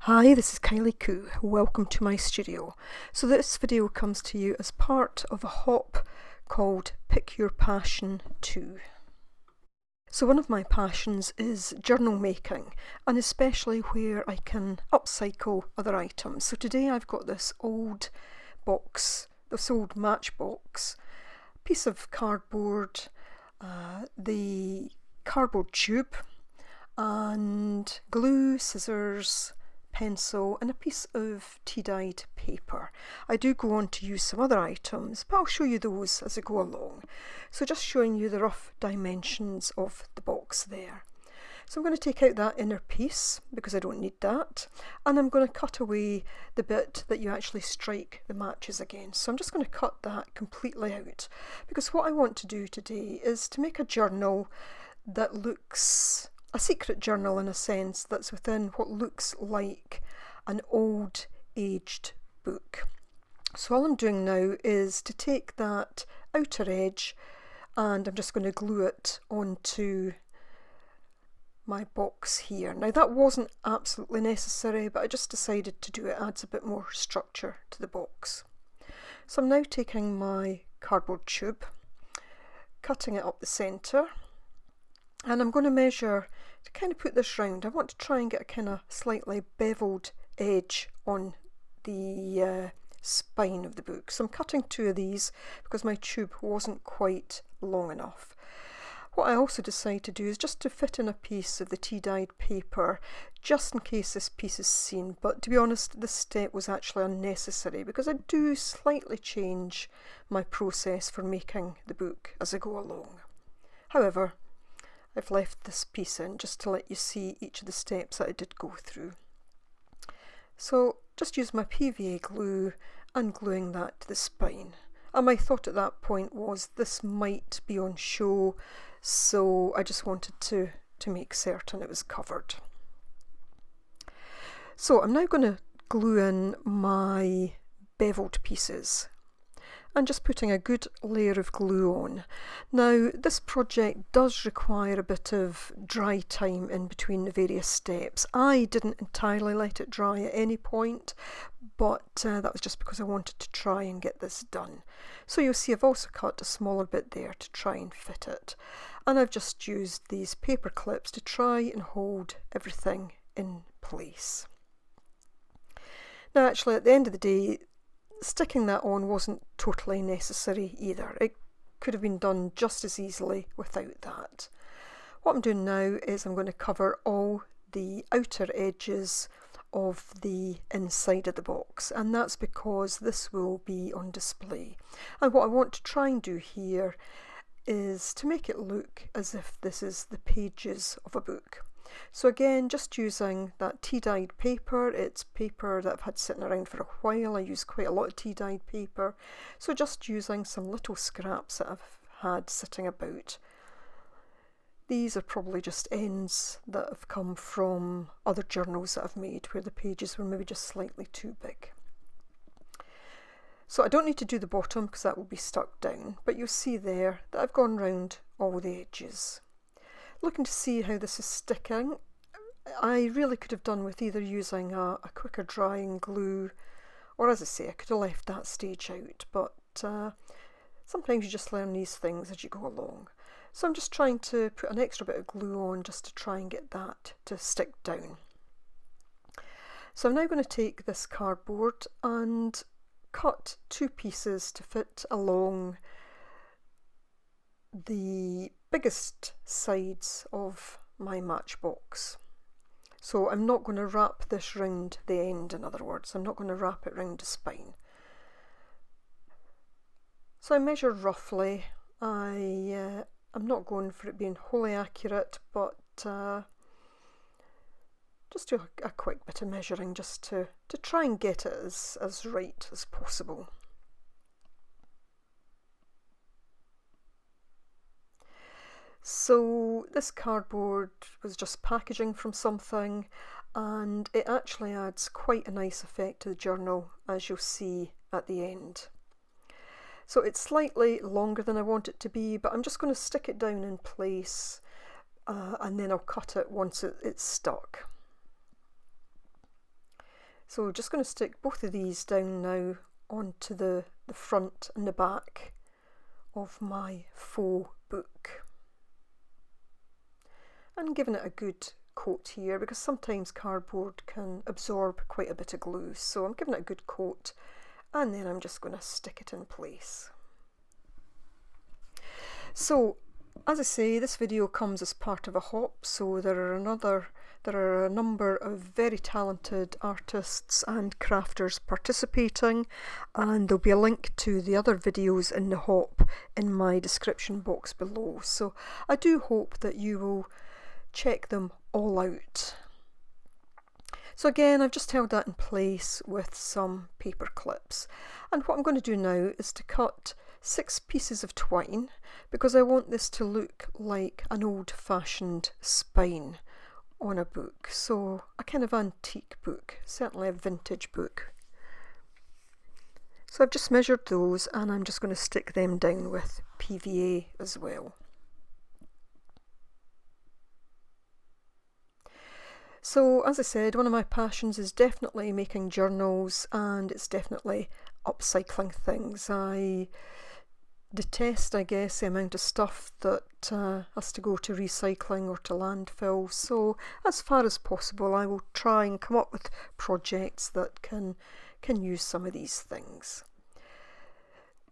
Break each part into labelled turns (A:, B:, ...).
A: Hi, this is Kylie Coo. Welcome to my studio. So this video comes to you as part of a hop called Pick Your Passion 2. So one of my passions is journal making, and especially where I can upcycle other items. So today I've got this old box, this old matchbox, piece of cardboard, the cardboard tube, and glue, scissors, pencil and a piece of tea-dyed paper. I do go on to use some other items, but I'll show you those as I go along. So just showing you the rough dimensions of the box there. So I'm going to take out that inner piece because I don't need that, and I'm going to cut away the bit that you actually strike the matches against. So I'm just going to cut that completely out, because what I want to do today is to make a journal that looks a secret journal, in a sense, that's within what looks like an old aged book. So all I'm doing now is to take that outer edge and I'm just going to glue it onto my box here. Now that wasn't absolutely necessary, but I just decided to do it. It adds a bit more structure to the box. So I'm now taking my cardboard tube, cutting it up the centre, and I'm going to measure to kind of put this round. I want to try and get a kind of slightly beveled edge on the spine of the book. So I'm cutting two of these because my tube wasn't quite long enough. What I also decided to do is just to fit in a piece of the tea-dyed paper, just in case this piece is seen. But to be honest, this step was actually unnecessary because I do slightly change my process for making the book as I go along. However, I've left this piece in just to let you see each of the steps that I did go through. So just use my PVA glue and gluing that to the spine. And my thought at that point was this might be on show, so I just wanted to make certain it was covered. So I'm now going to glue in my beveled pieces and just putting a good layer of glue on. Now this project does require a bit of dry time in between the various steps. I didn't entirely let it dry at any point, but that was just because I wanted to try and get this done. So you'll see I've also cut a smaller bit there to try and fit it, and I've just used these paper clips to try and hold everything in place. Now actually at the end of the day, sticking that on wasn't totally necessary either. It could have been done just as easily without that. What I'm doing now is I'm going to cover all the outer edges of the inside of the box, and that's because this will be on display. And what I want to try and do here is to make it look as if this is the pages of a book. So again, just using that tea-dyed paper. It's paper that I've had sitting around for a while. I use quite a lot of tea-dyed paper. So just using some little scraps that I've had sitting about. These are probably just ends that have come from other journals that I've made where the pages were maybe just slightly too big. So I don't need to do the bottom because that will be stuck down, but you'll see there that I've gone round all the edges. Looking to see how this is sticking. I really could have done with either using a quicker drying glue, or as I say, I could have left that stage out, but sometimes you just learn these things as you go along. So I'm just trying to put an extra bit of glue on just to try and get that to stick down. So I'm now going to take this cardboard and cut two pieces to fit along the biggest sides of my matchbox. So I'm not going to wrap this round the end, in other words. I'm not going to wrap it round the spine. So I measure roughly. I'm not going for it being wholly accurate, but just do a quick bit of measuring just to try and get it as right as possible. So this cardboard was just packaging from something, and it actually adds quite a nice effect to the journal, as you'll see at the end. So it's slightly longer than I want it to be, but I'm just going to stick it down in place and then I'll cut it once it's stuck. So just going to stick both of these down now onto the front and the back of my faux book. And giving it a good coat here, because sometimes cardboard can absorb quite a bit of glue. So I'm giving it a good coat, and then I'm just going to stick it in place. So as I say, this video comes as part of a hop, so there are a number of very talented artists and crafters participating, and there'll be a link to the other videos in the hop in my description box below. So I do hope that you will check them all out. So again, I've just held that in place with some paper clips, and what I'm going to do now is to cut 6 pieces of twine, because I want this to look like an old-fashioned spine on a book, so a kind of antique book, certainly a vintage book. So I've just measured those, and I'm just going to stick them down with PVA as well. So as I said, one of my passions is definitely making journals, and it's definitely upcycling things. I detest, I guess, the amount of stuff that has to go to recycling or to landfill. So as far as possible, I will try and come up with projects that can use some of these things.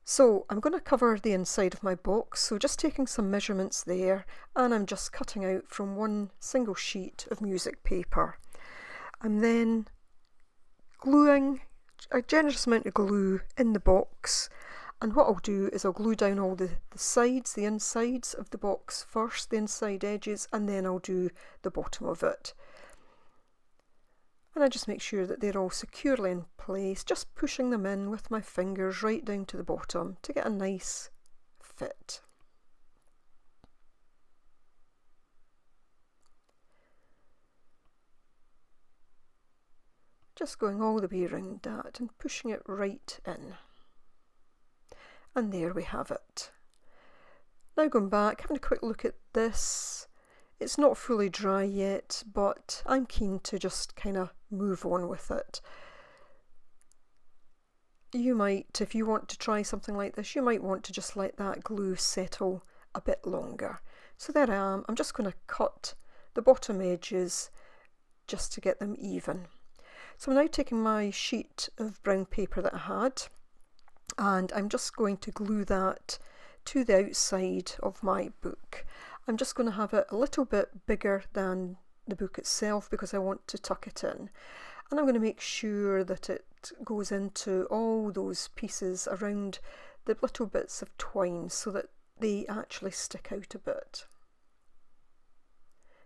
A: So I'm going to cover the inside of my box, so just taking some measurements there, and I'm just cutting out from one single sheet of music paper. I'm then gluing a generous amount of glue in the box, and what I'll do is I'll glue down all the sides, the insides of the box first, the inside edges, and then I'll do the bottom of it. And I just make sure that they're all securely in place, just pushing them in with my fingers right down to the bottom to get a nice fit. Just going all the way around that and pushing it right in. And there we have it. Now going back, having a quick look at this. It's not fully dry yet, but I'm keen to just kind of move on with it. You might, if you want to try something like this, you might want to just let that glue settle a bit longer. So there I am. I'm just going to cut the bottom edges just to get them even. So I'm now taking my sheet of brown paper that I had, and I'm just going to glue that to the outside of my book. I'm just going to have it a little bit bigger than the book itself because I want to tuck it in. And I'm going to make sure that it goes into all those pieces around the little bits of twine so that they actually stick out a bit.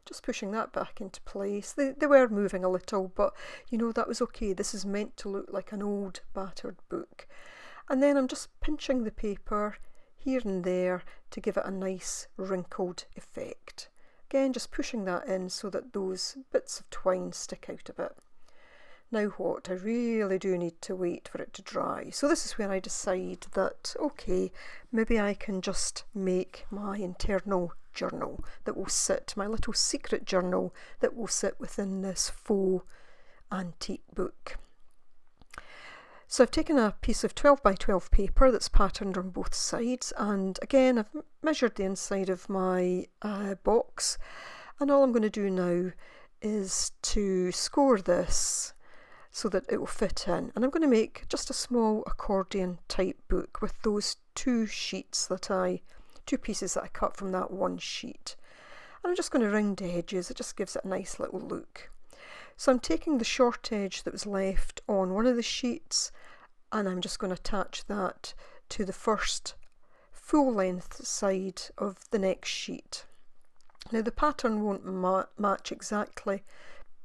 A: Just pushing that back into place. They were moving a little, but you know, that was okay. This is meant to look like an old battered book. And then I'm just pinching the paper here and there to give it a nice wrinkled effect. Again, just pushing that in so that those bits of twine stick out a bit. Now what? I really do need to wait for it to dry. So this is where I decide that, okay, maybe I can just make my internal journal that will sit, my little secret journal that will sit within this faux antique book. So I've taken a piece of 12 by 12 paper that's patterned on both sides, and again I've measured the inside of my box, and all I'm going to do now is to score this so that it will fit in. And I'm going to make just a small accordion type book with those two pieces that I cut from that one sheet. And I'm just going to round the edges, it just gives it a nice little look. So I'm taking the short edge that was left on one of the sheets, and I'm just going to attach that to the first full length side of the next sheet. Now the pattern won't match exactly,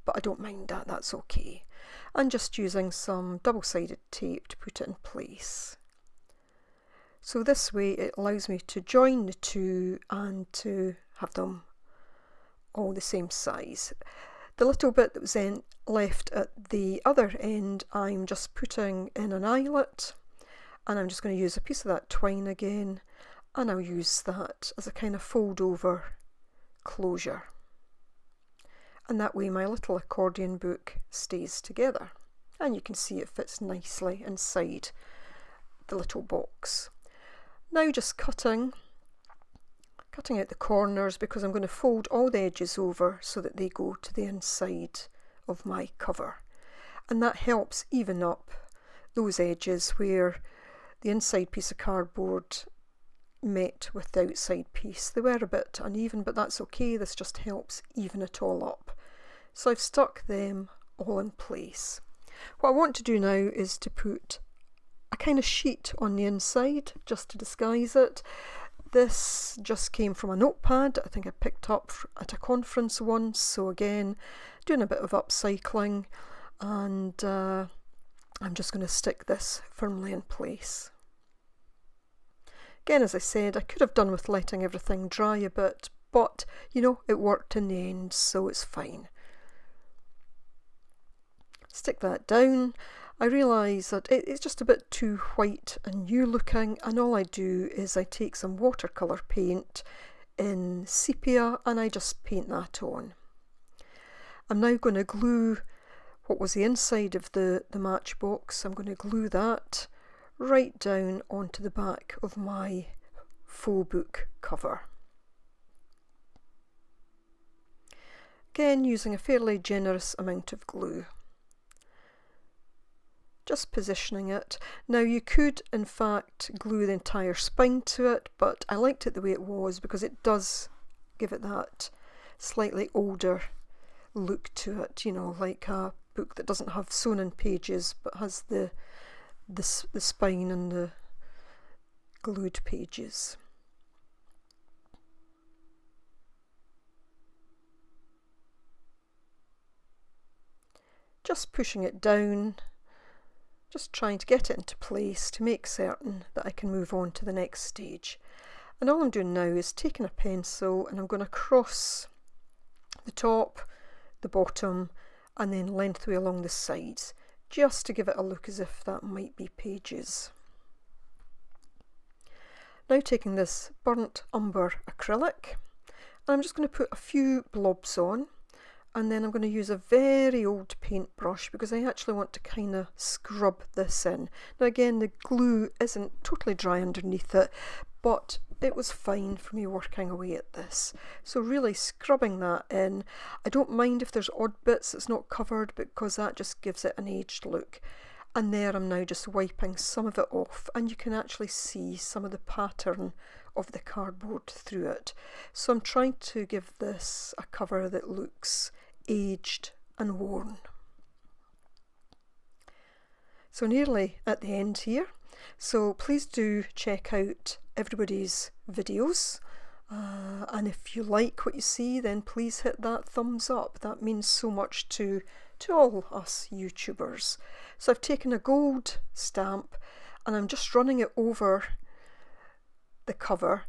A: but I don't mind that, that's okay. I'm just using some double-sided tape to put it in place. So this way it allows me to join the two and to have them all the same size. The little bit that was then left at the other end, I'm just putting in an eyelet, and I'm just going to use a piece of that twine again, and I'll use that as a kind of fold over closure. And that way my little accordion book stays together. and you can see it fits nicely inside the little box. Now just cutting out the corners, because I'm going to fold all the edges over so that they go to the inside of my cover, and that helps even up those edges where the inside piece of cardboard met with the outside piece. They were a bit uneven, but that's okay, this just helps even it all up. So I've stuck them all in place. What I want to do now is to put a kind of sheet on the inside just to disguise it. This just came from a notepad I think I picked up at a conference once, so again doing a bit of upcycling, and I'm just going to stick this firmly in place. Again, as I said, I could have done with letting everything dry a bit, but you know, it worked in the end, so it's fine. Stick that down. I realise that it's just a bit too white and new looking, and all I do is I take some watercolour paint in sepia and I just paint that on. I'm now going to glue what was the inside of the matchbox. I'm going to glue that right down onto the back of my faux book cover. Again, using a fairly generous amount of glue. Just positioning it. Now you could in fact glue the entire spine to it, but I liked it the way it was because it does give it that slightly older look to it, you know, like a book that doesn't have sewn in pages but has the spine and the glued pages. Just pushing it down, just trying to get it into place to make certain that I can move on to the next stage. And all I'm doing now is taking a pencil and I'm going to cross the top, the bottom, and then lengthway along the sides, just to give it a look as if that might be pages. Now taking this burnt umber acrylic, and I'm just going to put a few blobs on, and then I'm going to use a very old paintbrush because I actually want to kind of scrub this in. Now again, the glue isn't totally dry underneath it, but it was fine for me working away at this. So really scrubbing that in. I don't mind if there's odd bits that's not covered because that just gives it an aged look. And there I'm now just wiping some of it off, and you can actually see some of the pattern of the cardboard through it. So I'm trying to give this a cover that looks aged and worn. So nearly at the end here, so please do check out everybody's videos, and if you like what you see, then please hit that thumbs up. That means so much to all us YouTubers. So I've taken a gold stamp and I'm just running it over the cover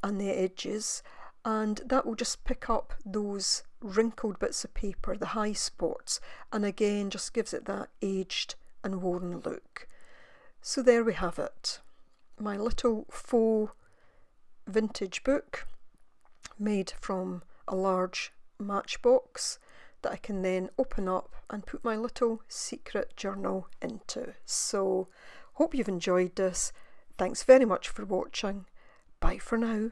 A: and the edges, and that will just pick up those wrinkled bits of paper, the high spots, and again just gives it that aged and worn look. So there we have it, my little faux vintage book made from a large matchbox that I can then open up and put my little secret journal into. So hope you've enjoyed this. Thanks very much for watching. Bye for now.